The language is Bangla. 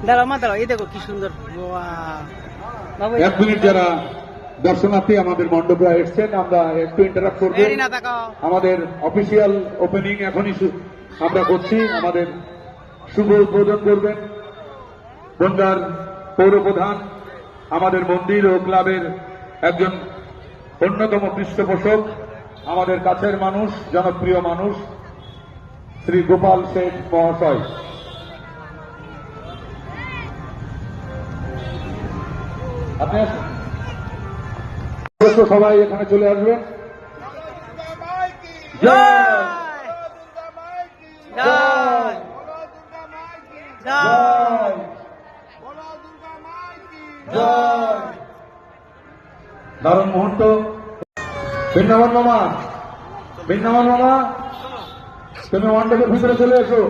দাঁড়াও মা দাঁড়াও, এই দেখো কি সুন্দর। 1 মিনিট যারা দর্শনার্থী আমাদের মণ্ডপে এসছেন, আমরা একটু ইন্টারাপ্ট করবো। আমাদের অফিসিয়াল ওপেনিং এখনই আমরা করছি। আমাদের শুভ উদ্বোধন করবেন বনগাঁর পৌরপ্রধান, আমাদের মন্দির ও ক্লাবের একজন অন্যতম পৃষ্ঠপোষক, আমাদের কাছের মানুষ, জনপ্রিয় মানুষ, শ্রী গোপাল শেঠ মহাশয়। আপনি সবাই এখানে চলে আসবেন। জয় জয় জয় জয়। দারুণ মুহূর্ত। বৃন্দাবন মামা, বৃন্দাবন মামা, তুমি মণ্ডপের ভিতরে চলে এসো।